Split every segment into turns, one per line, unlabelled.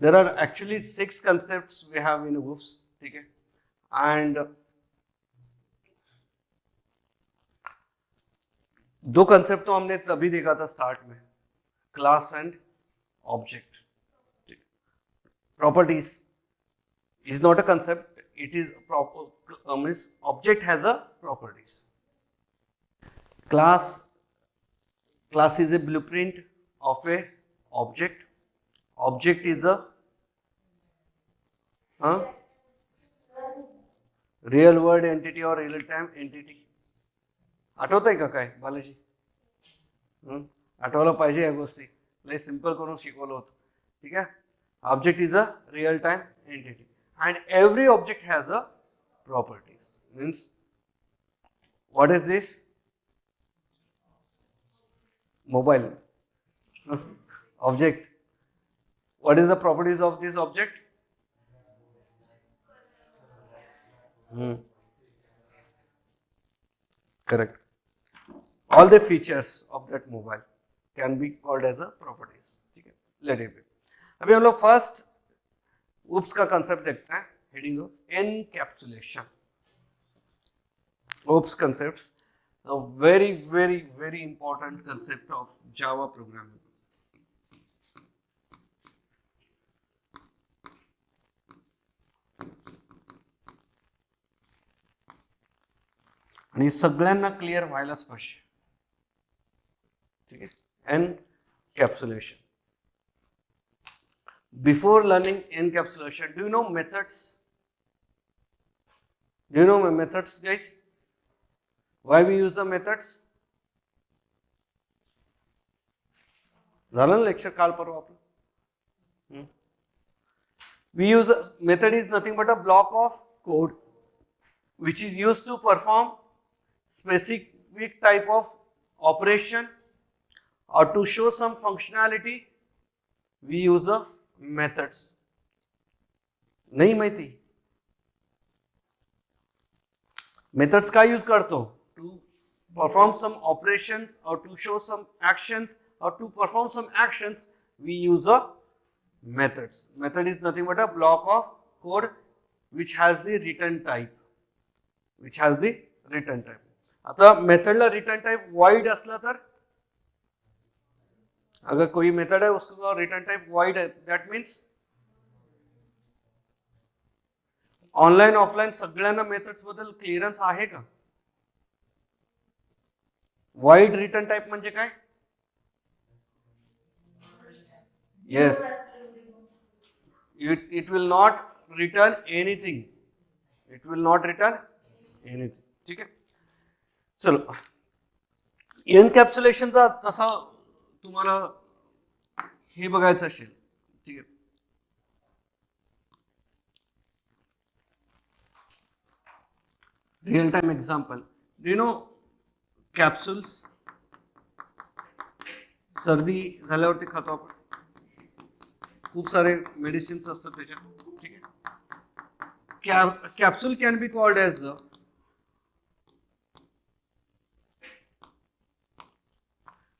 There are actually 6 concepts we have in OOPS, ठीक है, and 2 concept तो हमने तभी देखा था स्टार्ट में, class end object. Properties is not a concept, it is proper, means object has a properties. Class is a blueprint of a object. Object is a real world entity or real time entity. आठवतंय का काय बालाजी? आठवलं पाहिजे या गोष्टी, लय simple करून शिकवलं होतं, ठीक आहे. Object is a real time entity and every object has a properties. Means what is this? Mobile object. What is the properties of this object? Correct. All the features of that mobile can be called as a properties. ठीक है, let it be. अभी हम लोग first OOPS का concept देखते हैं, heading encapsulation. OOPS concepts, a very important concept of Java programming. आणि सगळ्यांना clear व्हायलाच पाहिजे, ठीक आहे. Encapsulation. Before learning encapsulation, do you know methods? Do you know methods, guys? Why we use the methods? झालं ना लेक्चर काल परवा आपलं. We use a method is nothing but a block of code which is used to perform specific type of operation or to show some functionality. We use a methods. नहीं माहिती? Methods का use करतो? To perform some operations or to show some actions or to perform some actions, we use a methods. Method is nothing but a block of code which has the return type. Which has the return type. आता method ला return type void असला तर, अगर कोई method है उसका return type void है, that means online offline सगळ्यांना मेथड्स बद्दल क्लिअरन्स आहे का? void रिटर्न टाइप म्हणजे काय? Yes, it will not return anything. It will not return anything. ठीक आहे, चलो एनकॅप्सुलेशनचा तसा तुम्हाला हे बघायचं असेल, ठीक आहे. Real time example, do you know capsules सर्दी झाल्यावरती खातो आपण, खूप सारे मेडिसिन्स असतात त्याच्यात, ठीक आहे. Capsule can be called as the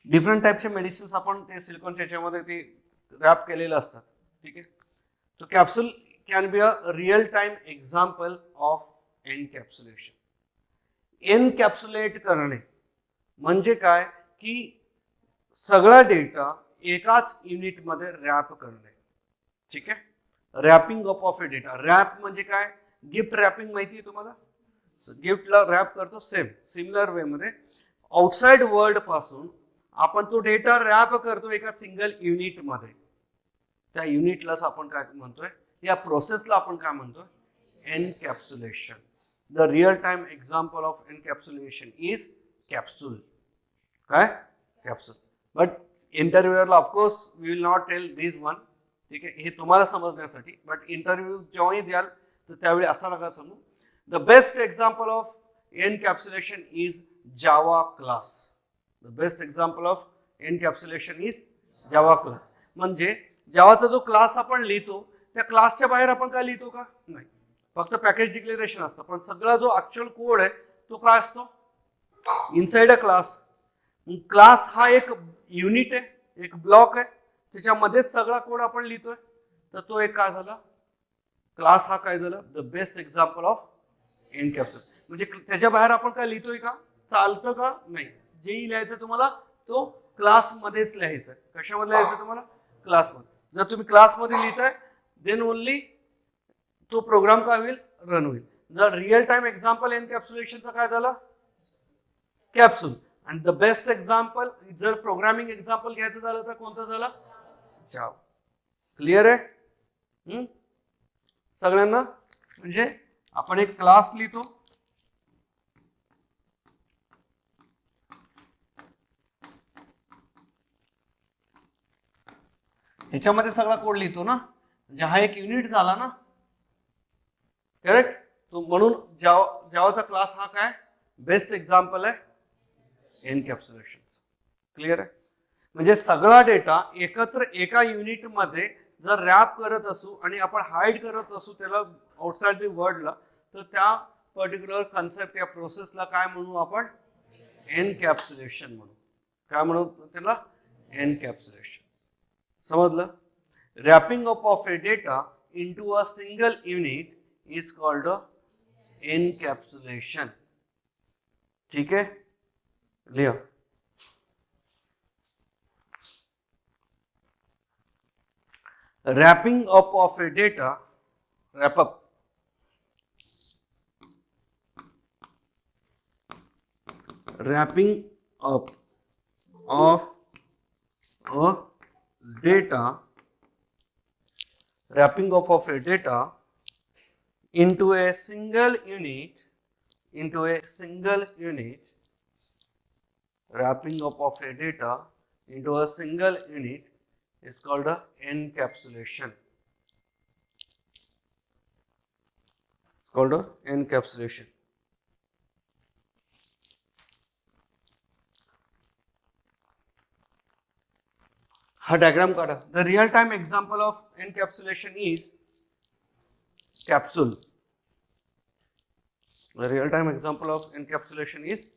different टाइपचे मेडिसिन्स आपण ते सिलिकॉनच्या याच्यामध्ये ते रॅप केलेले असतात, ठीक आहे. तो capsule can be a real time example of encapsulation. Encapsulate करणे म्हणजे काय की सगळा डेटा एकाच युनिटमध्ये रॅप करणे, ठीक आहे. Wrapping up of a data. Wrap म्हणजे काय? गिफ्ट रॅपिंग माहिती आहे तुम्हाला? गिफ्टला रॅप करतो सेम सिमिलर वे मध्ये आउटसाइड वर्ल्ड पासून आपण तो डेटा रॅप करतो एका सिंगल युनिट मध्ये. त्या युनिटलाच आपण काय म्हणतोय, या प्रोसेसला आपण काय म्हणतोय? Encapsulation. The real time example of encapsulation is capsule. काय? कॅप्सूल. बट इंटरव्ह्यूअरला of course we will not tell this one, ठीक आहे, हे तुम्हाला समजण्यासाठी. बट इंटरव्ह्यू जेव्हाही द्याल तर त्यावेळी असा नका समजू. The best example of encapsulation is Java class. The best example of encapsulation is Java class. म्हणजे जावाचा जो क्लास आपण लिहितो त्या क्लासच्या बाहेर आपण काय लिहितो का? नाही, फक्त पॅकेज डिक्लेरेशन असतं. पण सगळा जो ऍक्च्युअल कोड आहे तो काय असतो? Inside a class. क्लास हा एक युनिट आहे, एक ब्लॉक आहे, त्याच्यामध्ये सगळा कोड आपण लिहितोय. तर तो एक काय झाला, क्लास हा काय झाला, the best example of encapsulation. म्हणजे त्याच्या बाहेर आपण काय लिहितोय का, चालतं का नाही, जे लिहायचं तुम्हाला तो क्लासमध्येच लिहायचं. कशामध्ये लिहायचं तुम्हाला, क्लासमध्ये. जर तुम्ही क्लासमध्ये लिहिताय देन ओनली तो प्रोग्राम काय होईल, रन होईल. जर रिअल टाइम एक्झाम्पल एनकॅप्सुलेशनचं काय झालं, कॅप्सूल. आणि द बेस्ट एक्झाम्पल जर प्रोग्रामिंग एक्झाम्पल घ्यायचं झालं तर कोणतं झालं, जावा. क्लिअर आहे सगळ्यांना. म्हणजे आपण एक क्लास लिहितो, ह्याच्यामध्ये सगळा कोड लिहितो ना, म्हणजे हा एक युनिट झाला ना, करेक्ट. तो म्हणून जावाचा क्लास हा काय, बेस्ट एक्झाम्पल आहे एनकॅप्सुलेशन. क्लिअर आहे. म्हणजे सगळा डेटा एकत्र एका युनिट मध्ये जर रॅप करत असू आणि आपण हाईड करत असू त्याला आउटसाइड द वर्ल्डला, तर त्या पर्टिक्युलर कन्सेप्ट या प्रोसेसला काय म्हणू आपण, एनकॅप्सुलेशन म्हणू. काय म्हणू त्याला, एनकॅप्सुलेशन. समजलं. Wrapping up of a data into a single unit is called encapsulation. ठीक आहे, लिहा. Wrapping up of a data, wrap up, wrapping up of a data, wrapping up of a data into a single unit, wrapping up of a data into a single unit is called a encapsulation. It's called a encapsulation. हा diagram काढा. The real time example of encapsulation is capsule. The real time example of encapsulation is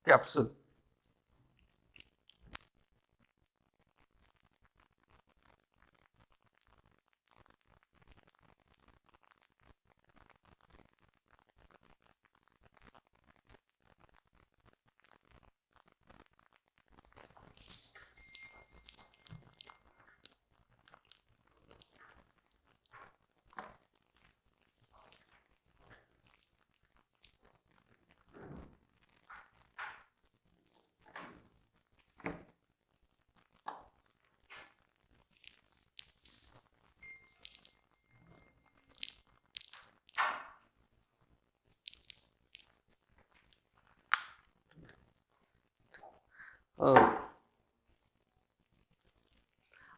capsule.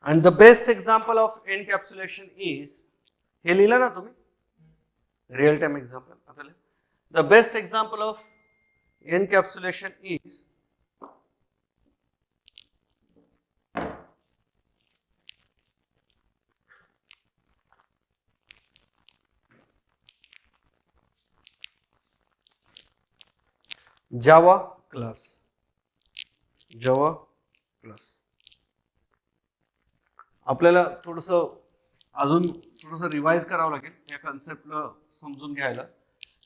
And the best example of encapsulation is, हे लिहिलं ना तुम्ही, real time example. आता लिहा. The best example of encapsulation is Java class. Java class. आपल्याला थोडंसं अजून थोडंसं रिवाइज करावं लागेल या कन्सेप्टला समजून घ्यायला.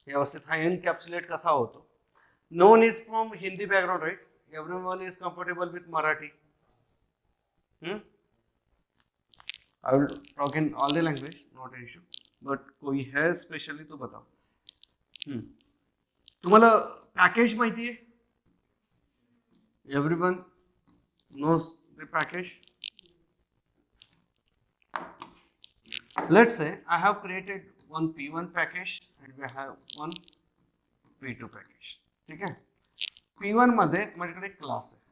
व्यवस्थित हा एनकॅप्सुलेट कसा होतो. No one is from Hindi background, right. Everyone is comfortable with Marathi. I will talk in all the language, not an issue, but कोई है स्पेशली तो बताओ. तुम्हाला पॅकेज माहिती आहे, everyone knows the package. Let's say I have created one P1 package and we have one P2 package. ठीक है. P1 मध्ये माझ्याकडे क्लास आहे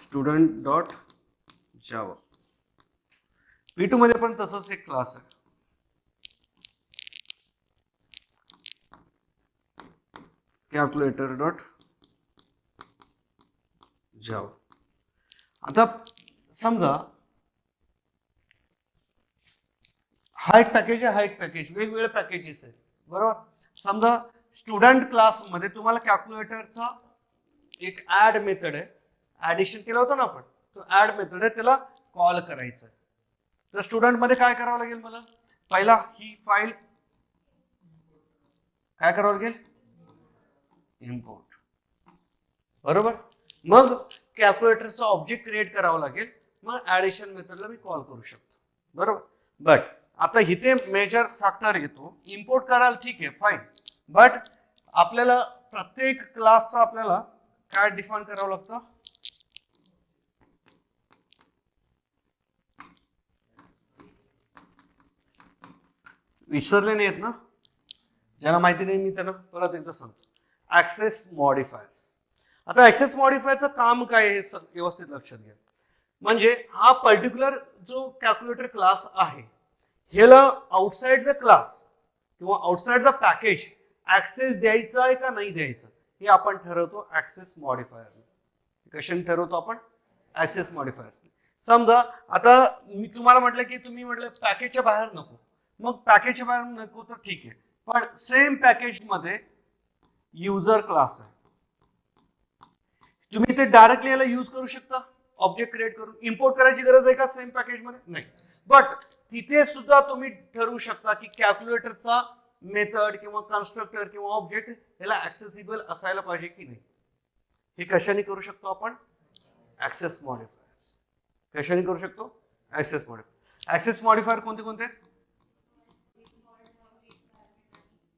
student dot java. P2 मध्ये पण तसंच एक क्लास आहे calculator dot java. आता समजा हा एक पॅकेज आहे, हा एक पॅकेज, वेगवेगळे पॅकेजेस आहेत, बरोबर. समजा स्टुडंट क्लास मध्ये तुम्हाला कॅल्क्युलेटरचा एक ऍड मेथड आहे, ऍडिशन केलं होतं ना आपण, तो ऍड मेथड आहे, त्याला कॉल करायचं. तर स्टुडंट मध्ये काय करावं लागेल मला, पहिला ही फाईल काय करावं लागेल, इम्पोर्ट, बरोबर. मग कॅल्क्युलेटरचा ऑब्जेक्ट क्रिएट करावा लागेल, मग ऍडिशन मेथडला मी कॉल करू शकतो, बरोबर. बट आता इथे मेजर फॅक्टर येतो, इम्पोर्ट कराल ठीक आहे फाईन, बट आपल्याला प्रत्येक क्लासचा आपल्याला काय डिफाइन करावं लागतं, विसरले नाहीत ना, ज्यांना माहिती नाही मी त्यांना परत एकदा सांगतो. Access modifiers. आता ऍक्सेस मॉडिफायरचं काम काय आहे हे व्यवस्थित लक्षात घ्या. म्हणजे हा पर्टिक्युलर जो कॅल्क्युलेटर क्लास आहे, ह्याला आउटसाइड द क्लास किंवा आउटसाइड द पॅकेज ऍक्सेस द्यायचा आहे का नाही द्यायचा हे आपण ठरवतो ऍक्सेस मॉडिफायर. कशाने ठरवतो आपण, ऍक्सेस मॉडिफायर्स. समजा आता मी तुम्हाला म्हटलं की तुम्ही म्हटलं पॅकेजच्या बाहेर नको, मग पॅकेजच्या बाहेर नको तर ठीक आहे, पण सेम पॅकेज मध्ये युजर क्लास आहे, तुम्ही ते डायरेक्टली याला यूज करू शकता ऑब्जेक्ट क्रिएट करून. इम्पोर्ट करायची गरज आहे का सेम पॅकेज मध्ये, नाही. बट तिथे सुद्धा तुम्ही ठरवू शकता की कॅल्क्युलेटरचा मेथड किंवा कन्स्ट्रक्टर किंवा ऑब्जेक्ट याला ऍक्सेसिबल असायला पाहिजे की नाही. हे कशाने करू शकतो आपण, ऍक्सेस मॉडिफायर्स. कशाने करू शकतो, ऍक्सेस मॉडिफायर. ऍक्सेस मॉडिफायर कोणते कोणते,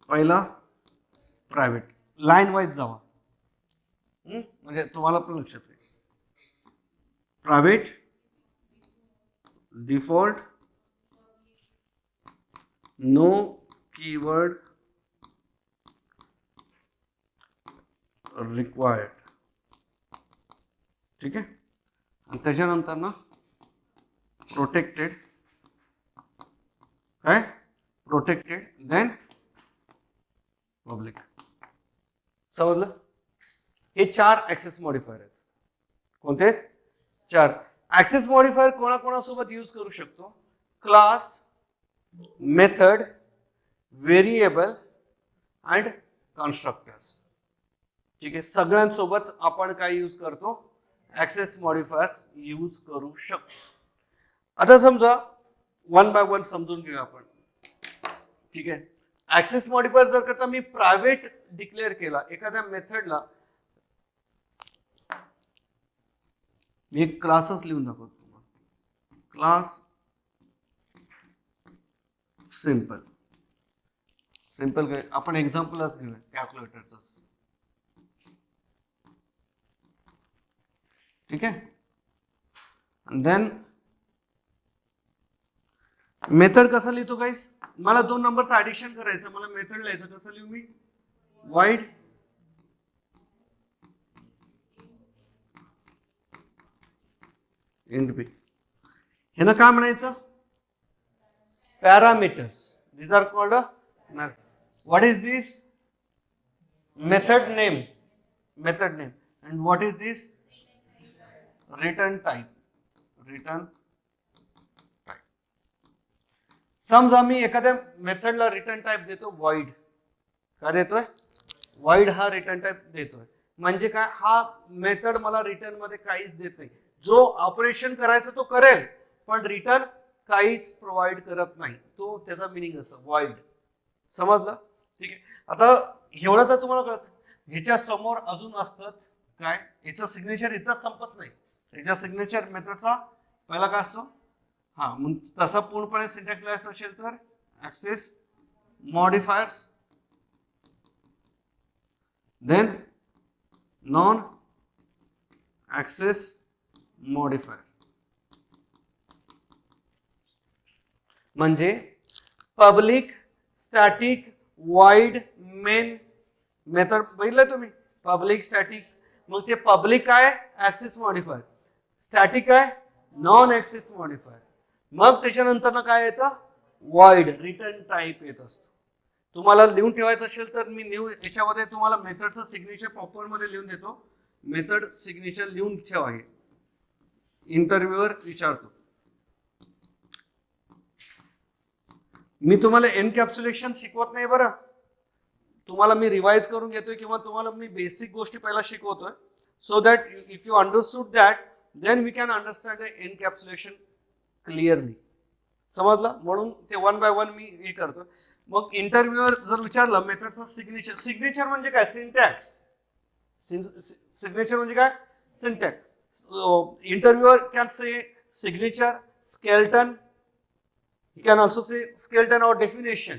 पहिला प्रायव्हेट, लाईन वाईज जावा म्हणजे तुम्हाला पण लक्षात येईल. Private, default, no keyword required, ठीक आहे. आणि त्याच्यानंतर ना प्रोटेक्टेड, काय प्रोटेक्टेड, देन पब्लिक. समजलं. हे 4 ऍक्सेस मॉडिफायर आहेत. कोणते 4 ऍक्सेस मॉडिफायर कोणाकोणासोबत यूज करू शकतो, class, method, variable and constructors, ठीक आहे. सगळ्यांसोबत आपण काय यूज करतो, ऍक्सेस मॉडिफायर्स यूज करू शकतो. आता समजा वन बाय वन समजून घेऊया आपण, ठीक आहे. ऍक्सेस मॉडिफायर जर करता मी प्रायव्हेट डिक्लेअर केला एखाद्या मेथडला, मी एक क्लासच लिहून दाखवतो तुम्हाला, क्लास सिंपल. सिंपल काय, आपण एक्झाम्पलच घेऊया कॅल्क्युलेटरचा, ठीक आहे. देन मेथड कसं लिहितो गाईस, मला 2 नंबरचं ऍडिशन करायचं, मला मेथड लिहायचं, कसं लिहू मी, वाईड इंट बी. ह्यानं काय म्हणायचं, parameters, these are called a, what is this, method name, method name, and what is this, return type, return type. समजा मी एखाद्या मेथडला रिटर्न टाइप देतो void, काय देतोय, void हा रिटर्न टाइप देतोय. म्हणजे काय, हा मेथड मला रिटर्न मध्ये काहीच देत नाही, जो ऑपरेशन करायचं तो करेल पण रिटर्न काहीच प्रोव्हाइड करत नाही, तो त्याचा मिनिंग असतं void. समजलं, ठीक आहे. आता एवढं तर तुम्हाला कळत, ह्याच्या समोर अजून असतात काय, ह्याचं सिग्नेचर इथंच संपत नाही, ह्याच्या सिग्नेचर मेथडचा पहिला काय असतो, हा मग तसा पूर्णपणे सिंटॅक्स लिहायचं असेल तर access modifiers, then non access modifier. म्हणजे public, static, void, main method बघितलं तुम्ही, पब्लिक, स्टॅटिक. मग ते पब्लिक काय, ऍक्सेस मॉडिफायर, स्टॅटिक काय, नॉन ऍक्सेस मॉडिफायर. मग त्याच्यानंतर ना काय येतं, वाईड, रिटर्न टाइप येत असतो. तुम्हाला लिहून ठेवायचं असेल तर मी याच्यामध्ये तुम्हाला मेथडचं सिग्नेचर प्रॉपर मध्ये लिहून देतो, मेथड सिग्नेचर लिहून ठेवा. हे इंटरव्ह्यूवर विचारतो. मी तुम्हाला एनकॅप्सुलेशन शिकवत नाही बरं, तुम्हाला मी रिवाइज करून घेतोय किंवा तुम्हाला मी बेसिक गोष्टी पहिला शिकवतोय. so that if you understood that, then we can understand the encapsulation clearly. समजलं? म्हणून ते वन बाय वन मी हे करतो. मग इंटरव्ह्यूअर जर विचारलं मेथडचा सिग्नेचर, सिग्नेचर म्हणजे काय? सिंटॅक्स. सिग्नेचर म्हणजे काय? Syntax. इंटरव्ह्यूअर can say signature, skeleton, he can also say skeleton or definition.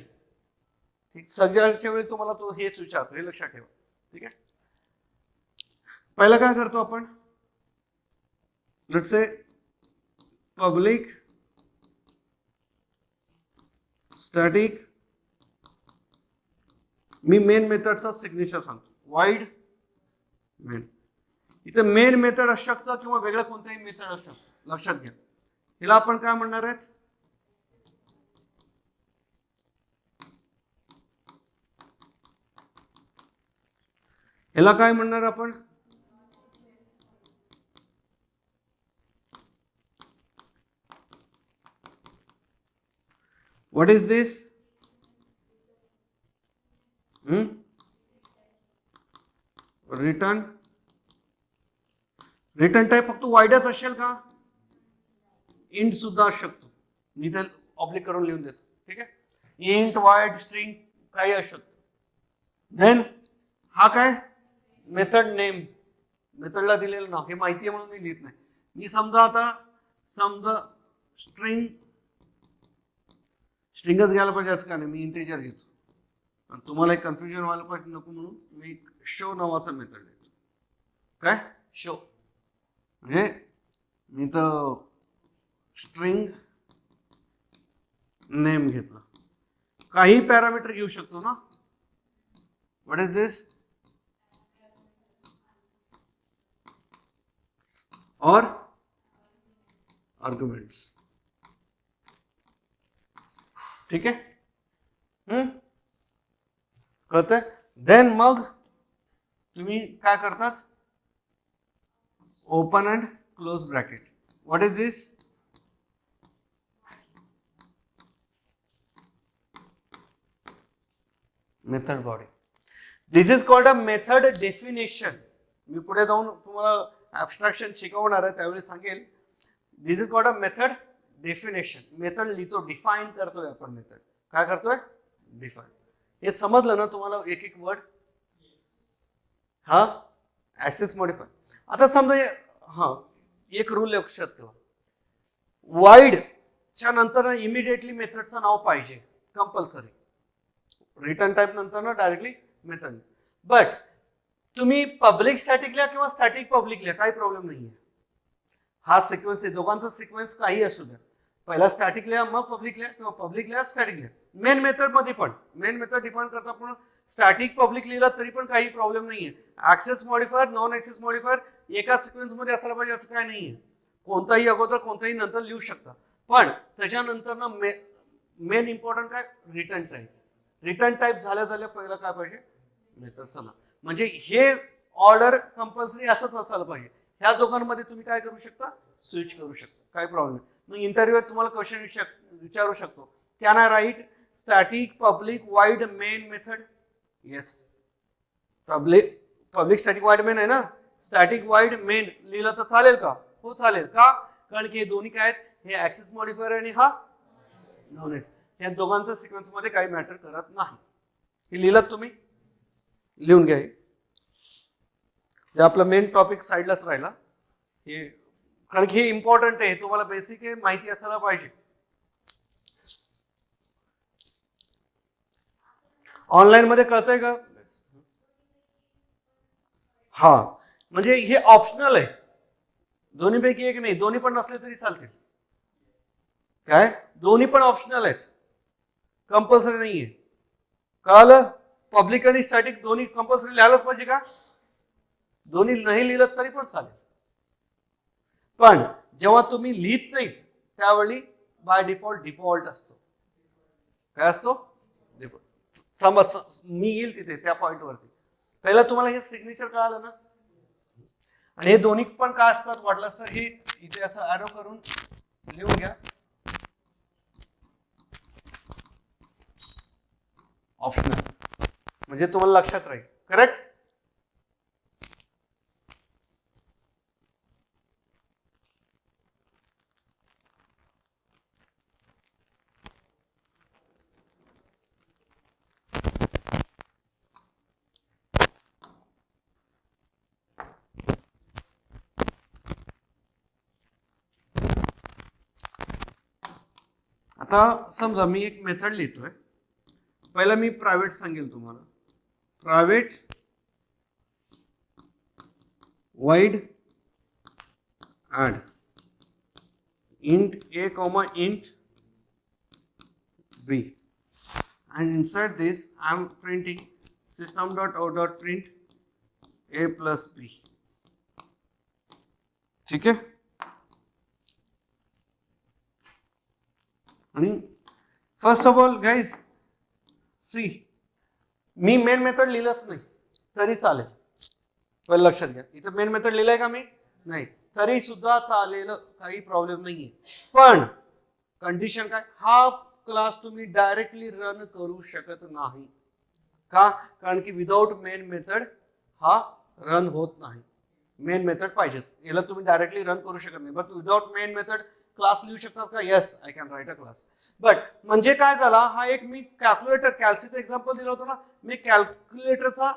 ठीक, सगळ्याच्या वेळी तुम्हाला तो हेच विचारतो, हे लक्षात ठेवा. ठीक आहे. पहिला काय करतो आपण? Let's say public static, me main मेथडचा सिग्नेचर सांगतो, वाईड मेन. इथे मेन मेथड असू शकतं किंवा वेगळं कोणतंही मेथड असू शकतं, लक्षात घ्या. हिला आपण काय म्हणणार आहेत? ह्याला काय म्हणणार आपण? What is this? Return. Return type फक्त वाईडच असेल का? इंट सुद्धा असू शकतो. मी तर ऑब्लिक करून लिहून देतो. ठीक आहे. इंट, वाईड, स्ट्रिंग काही असू शकतो. देन हा काय? Method name. मेथडला दिलेलं नाव हे माहिती आहे म्हणून मी लिहित नाही. मी समजा स्ट्रिंग, स्ट्रिंगच घ्यायला पाहिजे असं का नाही, मी इंटिजर घेतो. आणि तुम्हाला एक कन्फ्युजन व्हायला पाहिजे नको म्हणून मी शो नावाचा मेथड देतो. काय? शो. म्हणजे मी तर स्ट्रिंग नेम घेतला. काही पॅरामीटर घेऊ शकतो ना. व्हॉट इज दिस? और आर्ग्युमेंट्स. ठीक आहे. कळतंय? देन मग तुम्ही काय करतात? Open and close bracket. What is this? Method body. This is called a method definition. मी पुढे जाऊन तुम्हाला ऍब्स्ट्रॅक्शन शिकवणार आहे त्यावेळी सांगेल. This is called a method definition. Method लिहितो, डिफाईन करतोय आपण. मेथड काय करतोय? डिफाईन. हे समजलं ना तुम्हाला? एक एक वर्ड. हा, ऍक्सेस मॉडिफाय. आता समजा हा एक रूल लक्षात ठेवा. वाईड च्या नंतर इमिडिएटली मेथडचं नाव पाहिजे कंपल्सरी. रिटर्न टाईप नंतर ना डायरेक्टली मेथड. बट तुम्ही पब्लिक स्टॅटिक लिहा किंवा स्टॅटिक पब्लिक लिहा, काही प्रॉब्लेम नाहीये. हा सिक्वेन्स आहे, दोघांचा सिक्वेन्स काही असू द्या. पहिला स्टॅटिक लिहा, मग पब्लिक लिहा, किंवा पब्लिक लिहा स्टॅटिक लिहा. मेन मेथड मध्ये पण मेन मेथड डिफाइन करता पण स्टॅटिक पब्लिक लिहिला तरी पण काही प्रॉब्लेम नाहीये. Access modifier, non access modifier एका सिक्वेन्स मध्ये असायला पाहिजे असं काय नाहीये. कोणताही अगोदर कोणताही नंतर लिहू शकता. पण त्याच्यानंतर ना मेन इम्पॉर्टंट काय? Return type. रिटर्न टाईप झाल्या पहिला काय पाहिजे? मेथडचं नाव. म्हणजे हे ऑर्डर कंपल्सरी असंच असायला पाहिजे. ह्या दोघांमध्ये तुम्ही काय करू शकता? स्विच करू शकता, काही प्रॉब्लेम नाही. मग इंटरव्ह्यूअर तुम्हाला क्वेश्चन विचारू शकतो, can I write static public void main method? Yes. Public static void main आहे ना. स्टॅटिक वाईड मेन लिहिलं तर चालेल का? हो चालेल. का? कारण की हे दोन्ही काय आहेत? हे ऍक्सेस मॉडिफायर आणि हा नॉन ऍक्सेस. या दोघांचं सिक्वेन्स मध्ये काही मॅटर करत नाही. हे लिहिलं तुम्ही? लिहून घ्या. जे आपला मेन टॉपिक साईडलाच राहिला हे, कारण की हे इम्पॉर्टंट आहे. तुम्हाला बेसिक आहे, माहिती असायला पाहिजे. ऑनलाईन मध्ये कळतंय का? हा, म्हणजे हे ऑप्शनल आहे. दोन्हीपैकी एक नाही, दोन्ही पण नसले तरी चालतील. काय? दोन्ही पण ऑप्शनल आहेत, कंपल्सरी नाहीये. कळलं? पब्लिक आणि स्टॅटिक दोन्ही कंपल्सरी लिहायलाच पाहिजे का? दोन्ही नाही लिहिलं तरी पण चालेल. पण जेव्हा तुम्ही लिहित नाहीत त्यावेळी बाय डिफॉल्ट असतो. काय असतो? डिफॉल्ट. समज मी येईल तिथे त्या पॉइंट वरती. पहिला तुम्हाला हे सिग्नेचर कळालं ना. आणि हे दोन्ही पण काय असतात वाटलंच तर हे इथे असं ॲरो करून लिहून घ्या. ऑप्शनल म्हणजे तुम्हाला लक्षात राहील. करेक्ट? आता समजा मी एक मेथड लिहितोय, पहिला मी प्रायव्हेट सांगेल तुम्हाला, private void add int a comma int b, and inside this I am printing system.out.print a plus b. ठीक है, आणि first of all guys see, मी मेन मेथड लिहिलंच नाही तरी चालेल, पहिलं लक्षात घ्या. इथं मेन मेथड लिहिलंय का मी? नाही, तरी सुद्धा चालेल, काही प्रॉब्लेम नाहीये. पण कंडिशन काय, हा क्लास तुम्ही डायरेक्टली रन करू शकत नाही. का? कारण की विदाउट मेन मेथड हा रन होत नाही. मेन मेथड पाहिजेच, याला तुम्ही डायरेक्टली रन करू शकत नाही. But without main method class लिहू शकतात का? Yes, I can write a class. But म्हणजे काय झाला, हा एक मी कॅल्क्युलेटर कॅल्सीचं एक्झाम्पल दिलं होतं ना, मी कॅल्क्युलेटरचा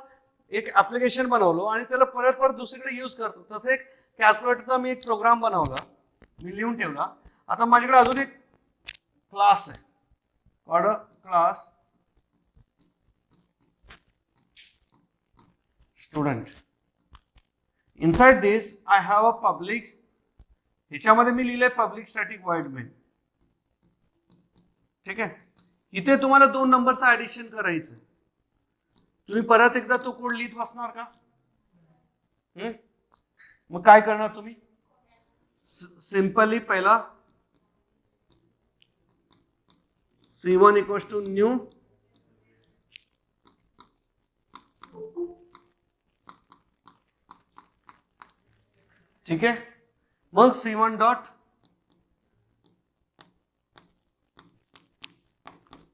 एक ऍप्लिकेशन बनवलो आणि त्याला परत परत दुसरीकडे यूज करतो. तसं एक कॅल्क्युलेटरचा मी एक प्रोग्राम बनवला, मी लिहून ठेवला. आता माझ्याकडे अजून एक क्लास आहे, called class student. Inside this I have a public, ह्याच्यामध्ये मी लिहिलंय पब्लिक स्टॅटिक व्हॉइड मेन. ठीक आहे, इथे तुम्हाला 2 नंबरचं ऍडिशन करायचं. तुम्ही परत एकदा तो कोड लिहित बसणार का? मग काय करणार तुम्ही? सिंपली पहिला C1 इक्वल्स टू न्यू ठीक आहे, मग C1 डॉट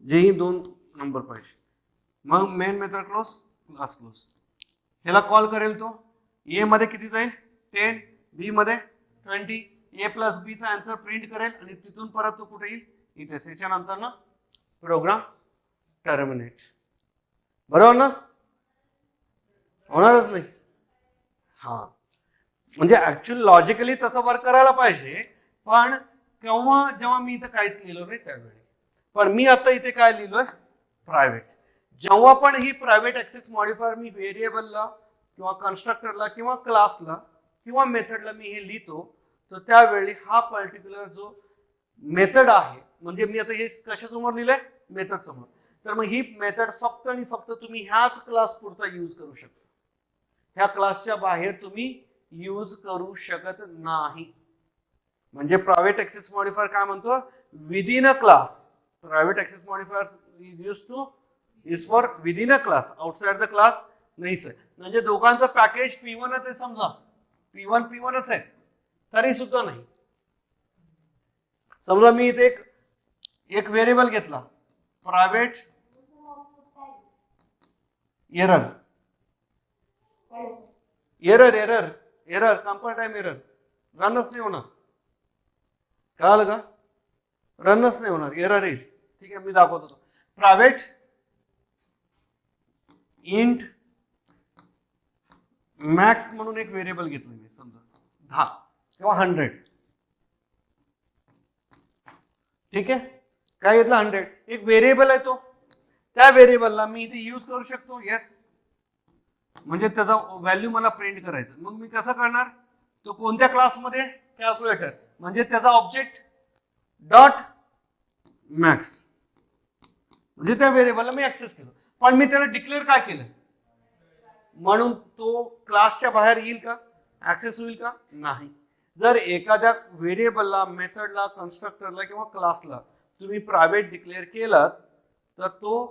जेही 2 नंबर पाहिजे, मग main method close, class close. ह्याला कॉल करेल तो, ए मध्ये किती जाईल 10, बी मध्ये 20, ए प्लस बी चा आन्सर प्रिंट करेल आणि तिथून परत तो कुठे येईल इथे. त्याच्यानंतर ना प्रोग्राम टर्मिनेट. बरोबर ना? होणारच नाही. हा, म्हणजे ऍक्च्युअली लॉजिकली तसं वर्क करायला पाहिजे, पण केव्हा जेव्हा मी इथं काहीच लिहिलं नाही त्यावेळी. पण मी आता इथे काय लिहिलोय, प्रायव्हेट. जेव्हा पण ही प्रायव्हेट ऍक्सेस मॉडिफायर मी व्हेरिएबलला किंवा कन्स्ट्रक्टरला किंवा क्लासला किंवा मेथडला मी हे लिहितो, तर त्यावेळी हा पर्टिक्युलर जो मेथड आहे, म्हणजे मी आता हे कशासमोर लिहिलंय, मेथड समोर, तर मग ही मेथड फक्त आणि फक्त तुम्ही ह्याच क्लास पुरता यूज करू शकता. ह्या क्लासच्या बाहेर तुम्ही यूज करू शकत नाही. म्हणजे प्रायव्हेट ऍक्सेस मॉडिफायर काय म्हणतो, within a class. Private access modifier is use to is for within a class, outside the class नाहीच आहे. म्हणजे दोघांचं पॅकेज P1 आहे, समजा P1 P1च आहे तरी सुद्धा नाही. समजा मी इथे एक व्हेरिएबल घेतला, private error error error error compile time error, रनच नाही होणार. कळालं का? रनच नाही होणार, एरर येईल. ठीक आहे, मी दाखवतो. प्रायव्हेट इंट मॅक्स म्हणून एक व्हेरिएबल घेतलं मी, समजा 10 किंवा 100. ठीक आहे, काय घेतलं 100, एक व्हेरिएबल आहे तो, त्या व्हेरिएबलला मी इथे यूज करू शकतो. येस, म्हणजे त्याचा व्हॅल्यू मला प्रिंट करायचं. मग मी कसं करणार, तो कोणत्या क्लासमध्ये, कॅल्क्युलेटर, म्हणजे त्याचा ऑब्जेक्ट डॉट मॅक्स, म्हणजे त्या व्हेरिएबलला मी ऍक्सेस केलं. पण मी त्याला डिक्लेअर काय केलं, म्हणून तो क्लासच्या बाहेर येईल का, ऍक्सेस होईल का? नाही. जर एखाद्या व्हेरिएबलला, मेथडला, कन्स्ट्रक्टरला किंवा क्लासला तुम्ही प्रायव्हेट डिक्लेअर केलात, तर तो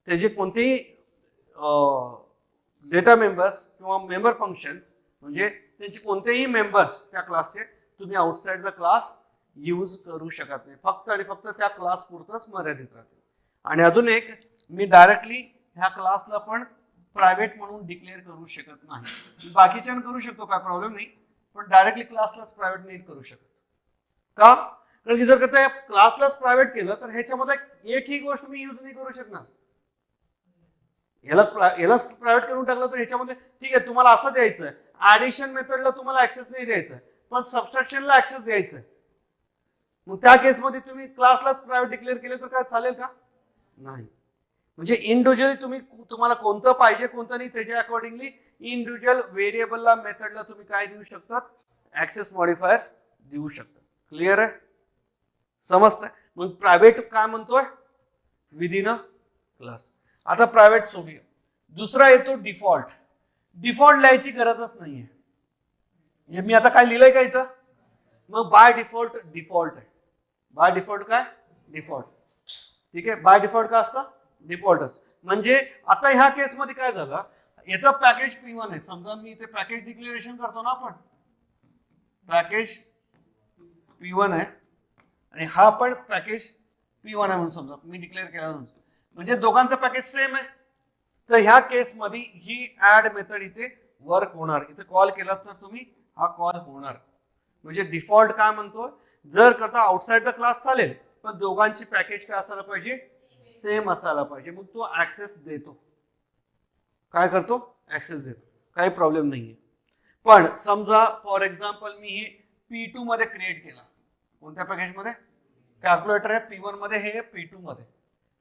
त्याचे कोणतेही डेटा मेंबर्स किंवा मेंबर फंक्शन्स, म्हणजे त्यांचे कोणतेही मेंबर्स त्या क्लासचे तुम्ही आउटसाइड द क्लास यूज करू शकत नाही. फक्त आणि फक्त त्या क्लास पुरतच मर्यादित राहते. आणि अजून एक, मी डायरेक्टली ह्या क्लासला पण प्रायव्हेट म्हणून डिक्लेअर करू शकत नाही. बाकीच्या करू शकतो, काय प्रॉब्लेम नाही, पण डायरेक्टली क्लासलाच प्रायव्हेट नाही करू शकत. का? कारण की जर का क्लासलाच प्रायव्हेट केलं तर ह्याच्यामध्ये एकही गोष्ट मी यूज नाही करू शकणार. याला प्रायव्हेट करून टाकलं तर ह्याच्यामध्ये ठीक आहे, तुम्हाला असं द्यायचं आहे, ऍडिशन मेथडला तुम्हाला ऍक्सेस नाही द्यायचा, पण सबस्ट्रॅक्शनला ऍक्सेस द्यायचा. मग त्या केसमध्ये तुम्ही क्लासलाच प्रायव्हेट डिक्लेअर केले तर काय चालेल का? नाही. म्हणजे इंडिव्हिज्युअली तुम्हाला कोणतं पाहिजे कोणतं नाही त्याच्या अकॉर्डिंगली इंडिव्हिज्युअल व्हेरिएबलला मेथडला तुम्ही काय देऊ शकतात? ऍक्सेस मॉडिफायर्स देऊ शकतात. क्लिअर आहे? समजतंय? मग प्रायव्हेट काय म्हणतोय? Within a class. आता प्रायव्हेट सोडूया. दुसरा येतो डिफॉल्ट. डिफॉल्ट लिहायची गरजच नाहीये. हे मी आता काय लिहिलंय का इथं? मग बाय डिफॉल्ट डिफॉल्ट आहे. बाय डिफॉल्ट काय? डिफॉल्ट. ठीक आहे. बाय डिफॉल्ट काय असतं? डिफॉल्ट असतं. म्हणजे आता ह्या केसमध्ये काय झालं? याचा पॅकेज P1 आहे. समजा मी इथे पॅकेज डिक्लेरेशन करतो ना आपण. पॅकेज P1 आहे आणि हा पण पॅकेज P1 आहे म्हणून समजा मी डिक्लेअर केला म्हणजे दोघांचं पॅकेज सेम आहे. तर ह्या केसमध्ये ही ऍड मेथड इथे वर्क होणार. इथे कॉल केला तर तुम्ही हा कॉल होणार. म्हणजे डिफॉल्ट काय म्हणतो? जर करता आउटसाइड द क्लास चालेल पण दोघांची पॅकेज काय असायला पाहिजे? सेम असायला पाहिजे. मग तो ऍक्सेस देतो. काय करतो? ऍक्सेस देतो. काही प्रॉब्लेम नाहीये. पण समजा फॉर एक्झाम्पल मी हे P2 मध्ये क्रिएट केला. कोणत्या पॅकेज मध्ये? कॅल्क्युलेटर आहे P1 मध्ये, हे P2 मध्ये.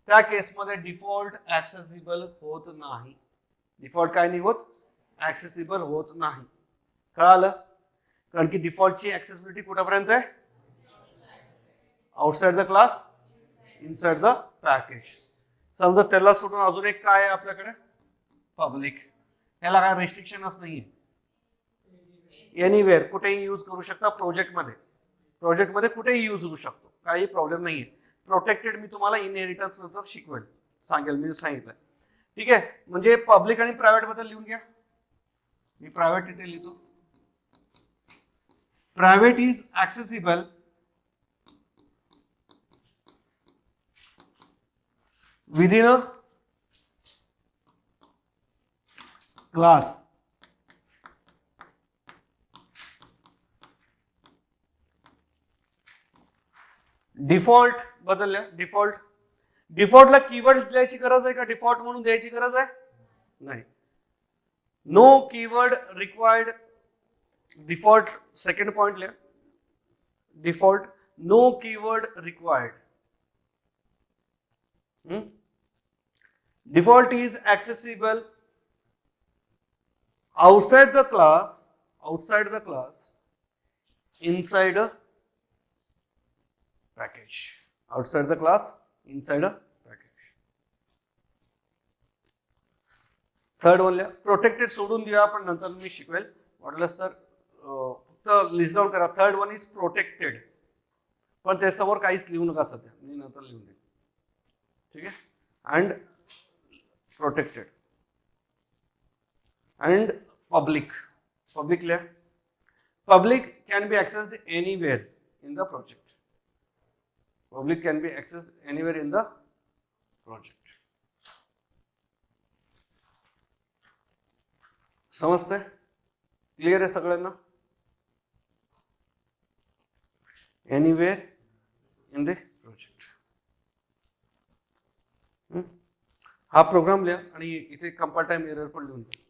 त्या केसमध्ये डिफॉल्ट ऍक्सेसिबल होत नाही. डिफॉल्ट काय नाही होत? ऍक्सेसिबल होत नाही. कळालं? कारण की डिफॉल्टची ऍक्सेसिबिलिटी कुठपर्यंत आहे? Outside the class, inside the package. समजा त्याला सोडून अजून एक काय आहे आपल्याकडे? पब्लिक. त्याला काय रेस्ट्रिक्शनच नाहीये. एनीवेअर कुठेही यूज करू शकता. प्रोजेक्टमध्ये कुठेही यूज होऊ शकतो. काही प्रॉब्लेम नाहीये. प्रोटेक्टेड मी तुम्हाला इनहेरिटन्स नंतर शिकवेल, सांगेल, मी सांगितलं. ठीक आहे. म्हणजे पब्लिक आणि प्रायव्हेट बद्दल लिहून घ्या. मी प्रायव्हेट इथे लिहितो. Private is accessible within a class default बदलल्या. डिफॉल्टला कीवर्ड द्यायची गरज आहे का? डिफॉल्ट म्हणून द्यायची गरज आहे? नाही. No keyword required. Default second point लिहा. Default no keyword required. Default is accessible outside the class, inside a package. Outside the class, inside a package. Third one, protected सोडून दिया आपण, नंतर मी शिकवेल. वाटलंच तर फक्त लिस्ट डाऊन करा. Third one is protected. पण त्याच्यासमोर काहीच लिहू नका सध्या, मी नंतर लिहून देईन. ठीक आहे. And protected and public. Public can be accessed anywhere in the project. समजतंय? क्लिअर आहे सगळ्यांना? Anywhere in the project. हा प्रोग्राम लिहा आणि इथे कंपाइल टाइम एरर पण लिहून द्या.